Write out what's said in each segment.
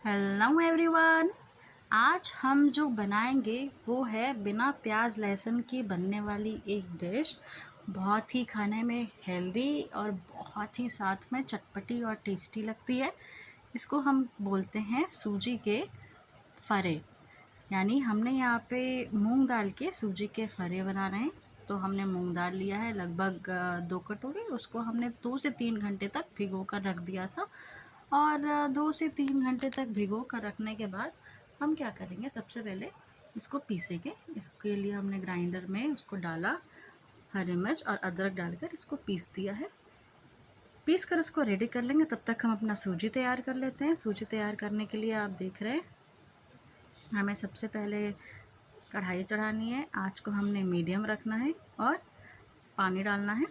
Hello everyone. आज हम जो बनाएंगे वो है बिना प्याज लहसुन की बनने वाली एक डिश। बहुत ही खाने में हेल्दी और बहुत ही साथ में चटपटी और टेस्टी लगती है। इसको हम बोलते हैं सूजी के फरे। यानी हमने यहाँ पे मूंग दाल के सूजी के फरे बना रहे हैं। तो हमने मूंग दाल लिया है लगभग 2 कटोरी। उसको हमने 2 से 3 घंटे तक भिगो कर रख दिया था। और 2 से 3 घंटे तक भिगो कर रखने के बाद हम क्या करेंगे, सबसे पहले इसको पीसेंगे। इसके लिए हमने ग्राइंडर में उसको डाला, हरी मिर्च और अदरक डालकर इसको पीस दिया है। पीस कर इसको रेडी कर लेंगे। तब तक हम अपना सूजी तैयार कर लेते हैं। सूजी तैयार करने के लिए आप देख रहे हैं, हमें सबसे पहले कढ़ाई चढ़ानी है। आँच को हमने मीडियम रखना है और पानी डालना है।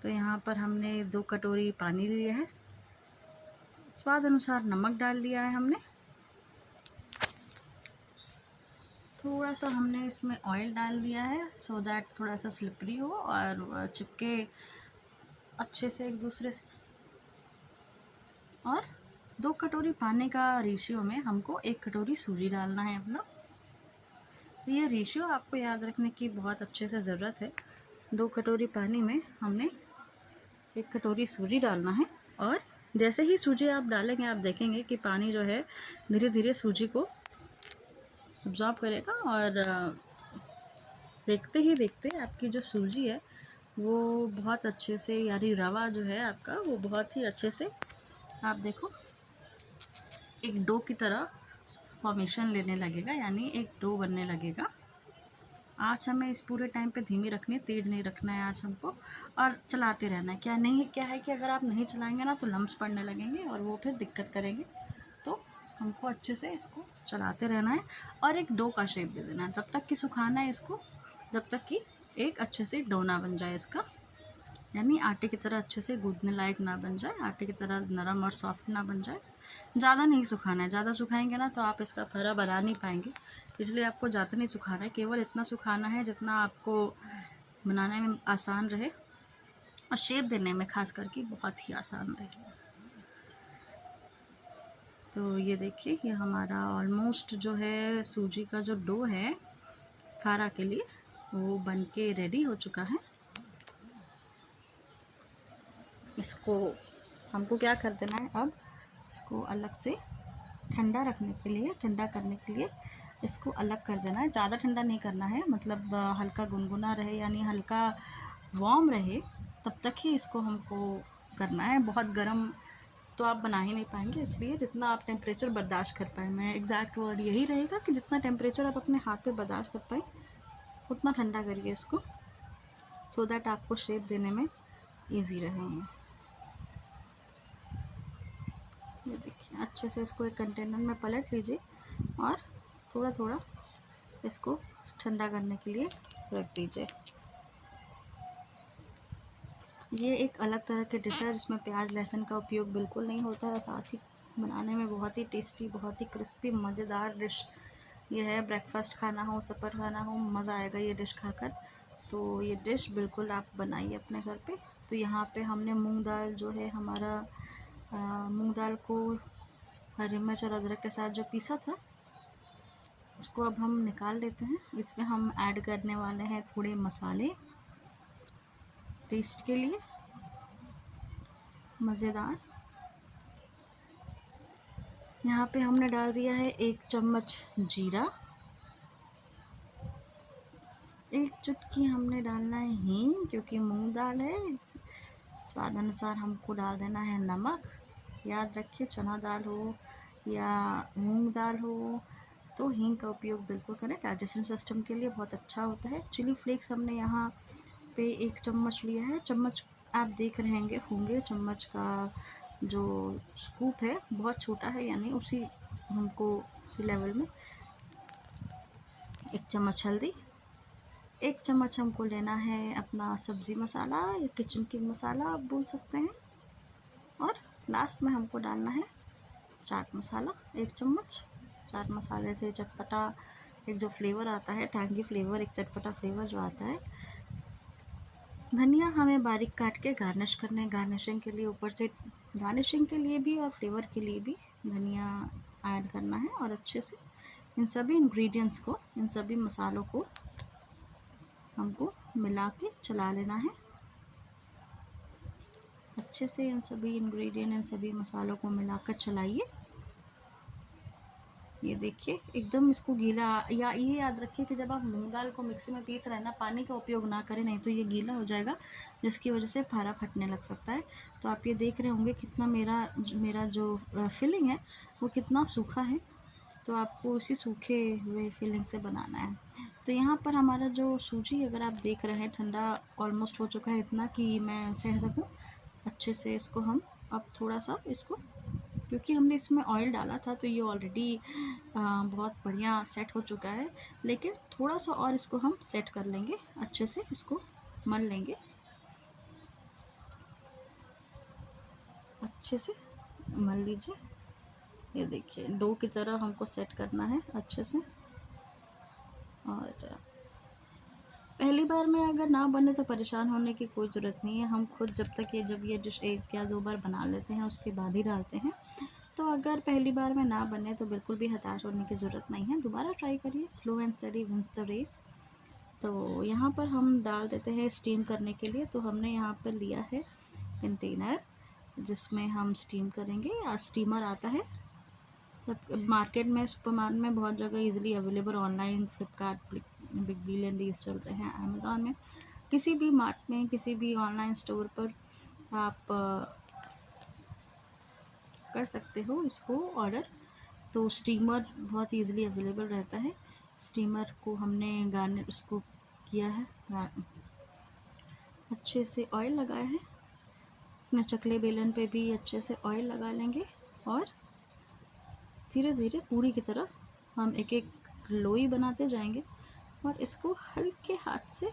तो यहाँ पर हमने 2 कटोरी पानी लिया है। स्वाद अनुसार नमक डाल लिया है हमने। थोड़ा सा हमने इसमें ऑयल डाल दिया है सो दैट थोड़ा सा स्लिपरी हो और चिपके अच्छे से एक दूसरे से। और 2 कटोरी पानी का रेशियो में हमको 1 कटोरी सूजी डालना है अपना। तो ये रेशियो आपको याद रखने की बहुत अच्छे से ज़रूरत है। 2 कटोरी पानी में हमने 1 कटोरी सूजी डालना है। और जैसे ही सूजी आप डालेंगे, आप देखेंगे कि पानी जो है धीरे धीरे सूजी को अब्जॉर्ब करेगा। और देखते ही देखते आपकी जो सूजी है वो बहुत अच्छे से, यानी रवा जो है आपका वो बहुत ही अच्छे से, आप देखो, एक डो की तरह फॉर्मेशन लेने लगेगा, यानी एक डो बनने लगेगा। आँच हमें इस पूरे टाइम पे धीमी रखनी है, तेज़ नहीं रखना है आँच हमको। और चलाते रहना है। क्या है कि अगर आप नहीं चलाएंगे ना तो लम्स पड़ने लगेंगे और वो फिर दिक्कत करेंगे। तो हमको अच्छे से इसको चलाते रहना है और एक डो का शेप दे देना है। जब तक कि सुखाना है इसको, जब तक कि एक अच्छे से डो ना बन जाए इसका, यानी आटे की तरह अच्छे से गूंदने लायक ना बन जाए, आटे की तरह नरम और सॉफ्ट ना बन जाए। ज़्यादा नहीं सुखाना है। ज़्यादा सुखाएंगे ना तो आप इसका फरा बना नहीं पाएंगे, इसलिए आपको ज़्यादा नहीं सुखाना है। केवल इतना सुखाना है जितना आपको बनाने में आसान रहे और शेप देने में खास करके बहुत ही आसान रहे। तो ये देखिए, ये हमारा ऑलमोस्ट जो है सूजी का जो डो है फारा के लिए वो बन के रेडी हो चुका है। इसको हमको क्या कर देना है, अब इसको अलग से ठंडा रखने के लिए, ठंडा करने के लिए इसको अलग कर देना है। ज़्यादा ठंडा नहीं करना है, मतलब हल्का गुनगुना रहे, यानी हल्का वार्म रहे, तब तक ही इसको हमको करना है। बहुत गर्म तो आप बना ही नहीं पाएंगे, इसलिए जितना आप टेम्परेचर बर्दाश्त कर पाए, मैं एग्जैक्ट वर्ड यही रहेगा कि जितना टेम्परेचर आप अपने हाथ पे बर्दाश्त कर पाए उतना ठंडा करिए इसको, सो दैट आपको शेप देने में ईजी रहेंगे। ये देखिए, अच्छे से इसको एक कंटेनर में पलट लीजिए और थोड़ा थोड़ा इसको ठंडा करने के लिए रख दीजिए। ये एक अलग तरह की डिश है जिसमें प्याज लहसुन का उपयोग बिल्कुल नहीं होता है। साथ ही बनाने में बहुत ही टेस्टी, बहुत ही क्रिस्पी, मज़ेदार डिश ये है। ब्रेकफास्ट खाना हो, सफ़र खाना हो, मज़ा आएगा ये डिश खाकर। तो ये डिश बिल्कुल आप बनाइए अपने घर पे। तो यहाँ पे हमने मूंग दाल जो है हमारा, मूंग दाल को हरी मिर्च और अदरक के साथ जो पीसा था उसको अब हम निकाल लेते हैं। इसमें हम ऐड करने वाले हैं थोड़े मसाले टेस्ट के लिए, मज़ेदार। यहाँ पे हमने डाल दिया है 1 चम्मच जीरा, 1 चुटकी हमने डालना है हींग, क्योंकि मूंग दाल है। स्वाद अनुसार हमको डाल देना है नमक। याद रखिए, चना दाल हो या मूंग दाल हो तो हींग का उपयोग बिल्कुल करें, डाइजेशन सिस्टम के लिए बहुत अच्छा होता है। चिली फ्लेक्स हमने यहाँ पे 1 चम्मच लिया है। चम्मच आप देख रहे होंगे चम्मच का जो स्कूप है बहुत छोटा है, यानी उसी लेवल में। 1 चम्मच हल्दी, 1 चम्मच हमको लेना है अपना सब्ज़ी मसाला या किचन किंग मसाला आप बोल सकते हैं। और लास्ट में हमको डालना है चाट मसाला 1 चम्मच। चाट मसाले से चटपटा एक जो फ्लेवर आता है, टैंगी फ्लेवर, एक चटपटा फ्लेवर जो आता है। धनिया हमें बारीक काट के गार्निशिंग के लिए ऊपर से गार्निशिंग के लिए भी और फ्लेवर के लिए भी धनिया ऐड करना है। और अच्छे से इन सभी इंग्रेडिएंट्स को, इन सभी मसालों को हमको मिला के चला लेना है। अच्छे से इन सभी इंग्रेडिएंट, इन सभी मसालों को मिलाकर चलाइए। ये देखिए एकदम इसको गीला, या ये याद रखिए कि जब आप मूंग दाल को मिक्सी में पीस रहे हैं ना, पानी का उपयोग ना करें, नहीं तो ये गीला हो जाएगा, जिसकी वजह से फारा फटने लग सकता है। तो आप ये देख रहे होंगे कितना मेरा जो फिलिंग है वो कितना सूखा है। तो आपको इसी सूखे हुए फिलिंग से बनाना है। तो यहाँ पर हमारा जो सूजी, अगर आप देख रहे हैं, ठंडा ऑलमोस्ट हो चुका है, इतना कि मैं सह सकूँ अच्छे से इसको। हम अब थोड़ा सा इसको, क्योंकि हमने इसमें ऑयल डाला था तो ये ऑलरेडी बहुत बढ़िया सेट हो चुका है, लेकिन थोड़ा सा और इसको हम सेट कर लेंगे, अच्छे से इसको मल लेंगे, अच्छे से मल लीजिए। ये देखिए डो की तरह हमको सेट करना है अच्छे से। और पहली बार में अगर ना बने तो परेशान होने की कोई ज़रूरत नहीं है। हम खुद जब ये डिश 1 या 2 बार बना लेते हैं उसके बाद ही डालते हैं। तो अगर पहली बार में ना बने तो बिल्कुल भी हताश होने की ज़रूरत नहीं है, दोबारा ट्राई करिए। Slow and study wins the race. तो यहाँ पर हम डाल देते हैं स्टीम करने के लिए। तो हमने यहाँ पर लिया है कंटेनर जिसमें हम स्टीम करेंगे, या स्टीमर आता है सब मार्केट में, सुपरमार्केट में बहुत जगह easily available, online Flipkart, big billion deals चल रहे हैं, अमेज़ॉन में, किसी भी मार्ट में, किसी भी ऑनलाइन स्टोर पर आप कर सकते हो इसको ऑर्डर। तो स्टीमर बहुत इजीली अवेलेबल रहता है। स्टीमर को हमने उसको किया है, अच्छे से ऑयल लगाया है। अपने चकले बेलन पे भी अच्छे से ऑयल लगा लेंगे और धीरे धीरे पूरी की तरह हम एक एक लोई बनाते जाएंगे और इसको हल्के हाथ से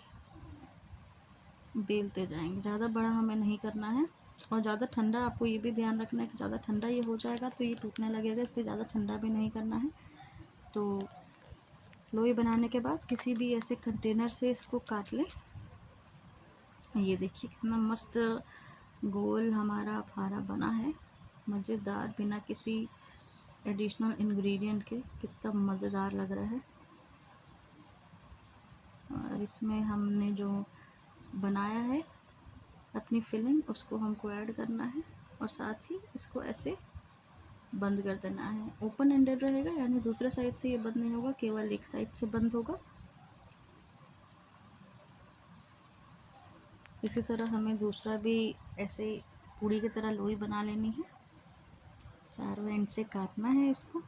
बेलते जाएंगे। ज़्यादा बड़ा हमें नहीं करना है, और ज़्यादा ठंडा, आपको ये भी ध्यान रखना है कि ज़्यादा ठंडा ये हो जाएगा तो ये टूटने लगेगा, इसलिए ज़्यादा ठंडा भी नहीं करना है। तो लोई बनाने के बाद किसी भी ऐसे कंटेनर से इसको काट लें। ये देखिए कितना मस्त गोल हमारा फारा बना है, मज़ेदार, बिना किसी एडिशनल इंग्रेडिएंट के, कितना मज़ेदार लग रहा है। और इसमें हमने जो बनाया है अपनी फिलिंग, उसको हमको ऐड करना है और साथ ही इसको ऐसे बंद कर देना है। ओपन एंडेड रहेगा, यानी दूसरे साइड से ये बंद नहीं होगा, केवल एक साइड से बंद होगा। इसी तरह हमें दूसरा भी ऐसे पूड़ी की तरह लोई बना लेनी है। चारों एंड से काटना है इसको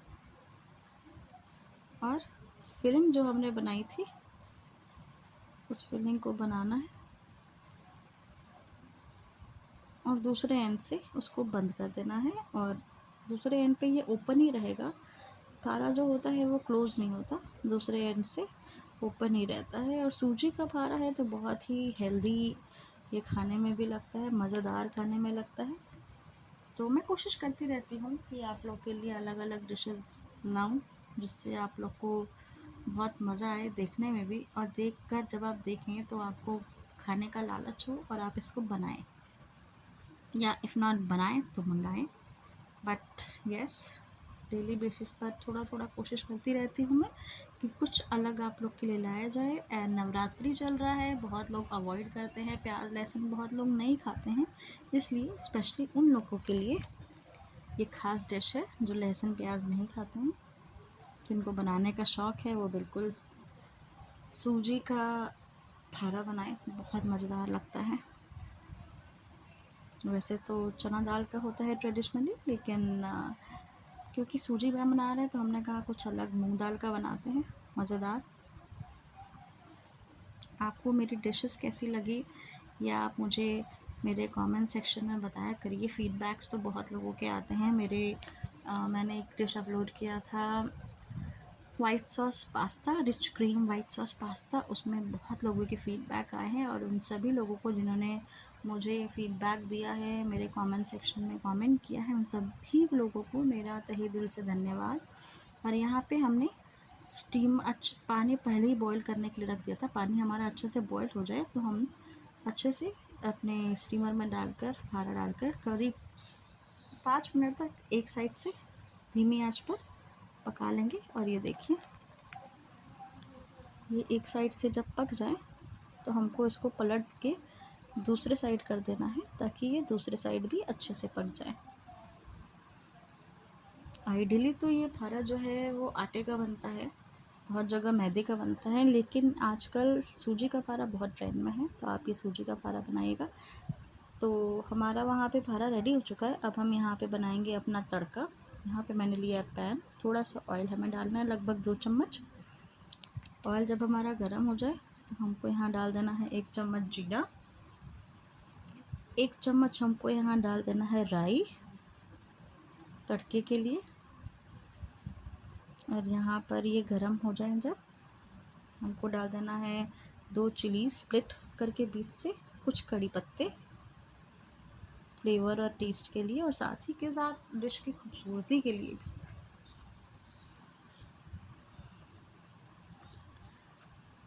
और फिलिंग जो हमने बनाई थी उस फिलिंग को बनाना है और दूसरे एंड से उसको बंद कर देना है। और दूसरे एंड पे ये ओपन ही रहेगा, फारा जो होता है वो क्लोज नहीं होता, दूसरे एंड से ओपन ही रहता है। और सूजी का फारा है तो बहुत ही हेल्दी ये खाने में भी लगता है, मज़ेदार खाने में लगता है। तो मैं कोशिश करती रहती हूँ कि आप लोग के लिए अलग अलग डिशेस लाऊं, जिससे आप लोग को बहुत मज़ा आए देखने में भी, और देखकर जब आप देखें तो आपको खाने का लालच हो और आप इसको बनाएं, या इफ़ नॉट बनाएं तो मंगाएं। बट यस, डेली बेसिस पर थोड़ा थोड़ा कोशिश करती रहती हूँ मैं कि कुछ अलग आप लोग के लिए लाया जाए। एंड नवरात्रि चल रहा है, बहुत लोग अवॉइड करते हैं प्याज लहसुन, बहुत लोग नहीं खाते हैं, इसलिए स्पेशली उन लोगों के लिए ये ख़ास डिश है जो लहसुन प्याज नहीं खाते हैं। जिनको बनाने का शौक़ है वो बिल्कुल सूजी का फारा बनाए, बहुत मज़ेदार लगता है। वैसे तो चना दाल का होता है ट्रेडिशनली, लेकिन क्योंकि सूजी में बना रहे हैं तो हमने कहा कुछ अलग मूंग दाल का बनाते हैं, मज़ेदार। आपको मेरी डिशेस कैसी लगी, या आप मुझे मेरे कमेंट सेक्शन में बताया करिए। फीडबैक्स तो बहुत लोगों के आते हैं मैंने एक डिश अपलोड किया था white sauce pasta, rich cream white sauce pasta, उसमें बहुत लोगों के फ़ीडबैक आए हैं। और उन सभी लोगों को जिन्होंने मुझे फ़ीडबैक दिया है, मेरे कमेंट सेक्शन में कमेंट किया है, उन सभी लोगों को मेरा तहे दिल से धन्यवाद। और यहाँ पे हमने पानी पहले ही बॉईल करने के लिए रख दिया था। पानी हमारा अच्छे से बॉईल हो जाए तो हम अच्छे से अपने स्टीमर में डालकर, फारा डालकर करीब 5 मिनट तक एक साइड से धीमी आंच पर पका लेंगे। और ये देखिए, ये एक साइड से जब पक जाए तो हमको इसको पलट के दूसरे साइड कर देना है, ताकि ये दूसरे साइड भी अच्छे से पक जाए। आइडियली तो ये फारा जो है वो आटे का बनता है, बहुत जगह मैदे का बनता है, लेकिन आजकल सूजी का फारा बहुत ट्रेंड में है, तो आप ये सूजी का फारा बनाइएगा। तो हमारा वहाँ पे फारा रेडी हो चुका है। अब हम यहाँ पे बनाएंगे अपना तड़का। यहाँ पे मैंने लिया है पैन, थोड़ा सा ऑयल हमें डालना है, लगभग 2 चम्मच। ऑयल जब हमारा गर्म हो जाए तो हमको यहाँ डाल देना है 1 चम्मच जीरा, 1 चम्मच हमको यहाँ डाल देना है राई तड़के के लिए। और यहाँ पर ये गरम हो जाए जब, हमको डाल देना है 2 चिली स्प्लिट करके बीच से, कुछ कड़ी पत्ते फ्लेवर और टेस्ट के लिए, और साथ ही के साथ डिश की खूबसूरती के लिए भी।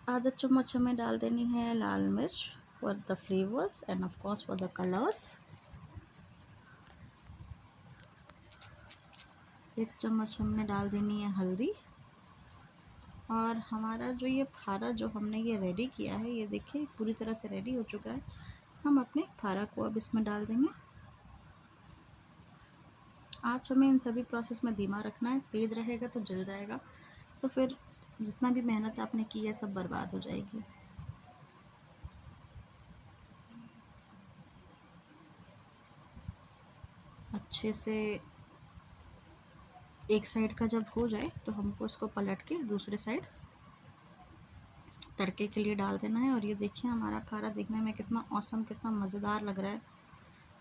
आधा चम्मच हमें डाल देनी है लाल मिर्च for the flavours end of course for the colours. 1 चम्मच हमने डाल देनी है हल्दी। और हमारा जो ये फारा जो हमने ये रेडी किया है, ये देखिए पूरी तरह से रेडी हो चुका है। हम अपने फारा को अब इसमें डाल देंगे। आँच हमें इन सभी प्रोसेस में धीमा रखना है, तेज़ रहेगा तो जल जाएगा, तो फिर जितना भी मेहनत आपने की है सब बर्बाद हो जाएगी। अच्छे से एक साइड का जब हो जाए तो हमको इसको पलट के दूसरे साइड तड़के के लिए डाल देना है। और ये देखिए हमारा फारा देखने में कितना औसम, कितना मज़ेदार लग रहा है।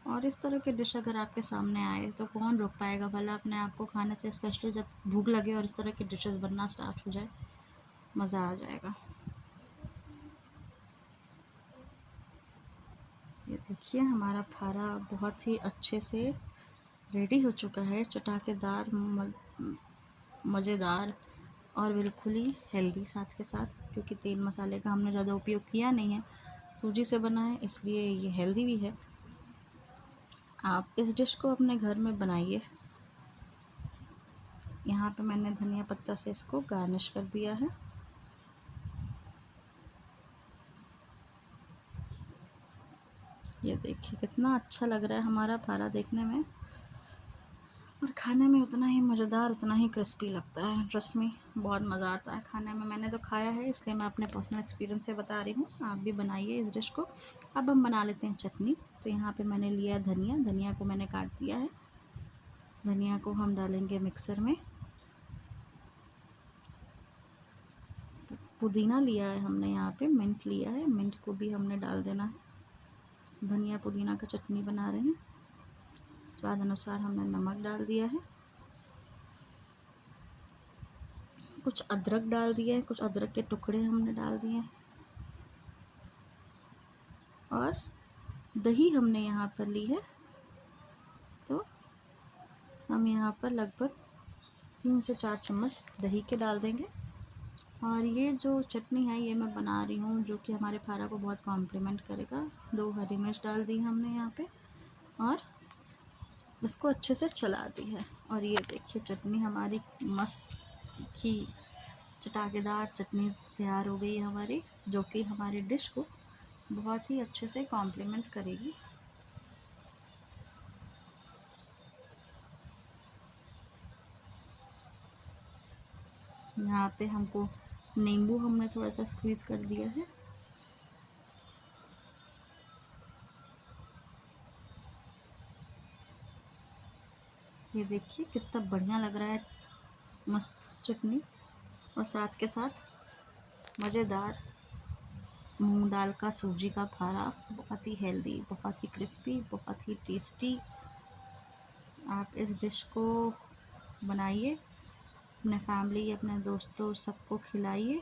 और इस तरह के डिश अगर आपके सामने आए तो कौन रोक पाएगा भला अपने आप को खाने से, स्पेशली जब भूख लगे और इस तरह के डिशेस बनना स्टार्ट हो जाए, मज़ा आ जाएगा। ये देखिए हमारा फारा बहुत ही अच्छे से रेडी हो चुका है, चटाकेदार, मज़ेदार और बिल्कुल ही हेल्दी साथ के साथ, क्योंकि तेल मसाले का हमने ज़्यादा उपयोग किया नहीं है, सूजी से बना है, इसलिए ये हेल्दी भी है। आप इस डिश को अपने घर में बनाइए। यहाँ पे मैंने धनिया पत्ता से इसको गार्निश कर दिया है। ये देखिए कितना अच्छा लग रहा है हमारा फारा देखने में, और खाने में उतना ही मज़ेदार, उतना ही क्रिस्पी लगता है। ट्रस्ट में बहुत मज़ा आता है खाने में। मैंने तो खाया है, इसलिए मैं अपने पर्सनल एक्सपीरियंस से बता रही हूँ। आप भी बनाइए इस डिश को। अब हम बना लेते हैं चटनी। तो यहाँ पे मैंने लिया धनिया, धनिया को मैंने काट दिया है। धनिया को हम डालेंगे मिक्सर में। पुदीना लिया है हमने, यहाँ पे मिंट लिया है, मिंट को भी हमने डाल देना है। धनिया पुदीना का चटनी बना रहे हैं। स्वाद अनुसार हमने नमक डाल दिया है। कुछ अदरक डाल दिया है, कुछ अदरक के टुकड़े हमने डाल दिए हैं। और दही हमने यहाँ पर ली है, तो हम यहाँ पर लगभग 3 से 4 चम्मच दही के डाल देंगे। और ये जो चटनी है ये मैं बना रही हूँ, जो कि हमारे फारा को बहुत कॉम्प्लीमेंट करेगा। 2 हरी मिर्च डाल दी हमने यहाँ पे, और इसको अच्छे से चला दी है। और ये देखिए चटनी हमारी मस्त तीखी चटाकेदार चटनी तैयार हो गई है हमारी, जो कि हमारी डिश को बहुत ही अच्छे से कॉम्प्लीमेंट करेगी। यहाँ पे हमको नींबू हमने थोड़ा सा स्क्वीज़ कर दिया है। ये देखिए कितना बढ़िया लग रहा है, मस्त चटनी, और साथ के साथ मज़ेदार मूंग दाल का सूजी का फारा, बहुत ही हेल्दी, बहुत ही क्रिस्पी, बहुत ही टेस्टी। आप इस डिश को बनाइए, अपने फैमिली, अपने दोस्तों, सबको खिलाइए।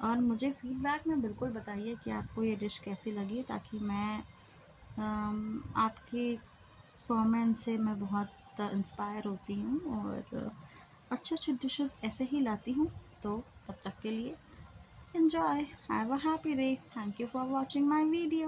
और मुझे फ़ीडबैक में बिल्कुल बताइए कि आपको ये डिश कैसी लगी, ताकि मैं आपके कमेंट से मैं बहुत इंस्पायर होती हूँ और अच्छे अच्छे डिशेस ऐसे ही लाती हूँ। तो तब तक के लिए enjoy, have a happy day, thank you for watching my video.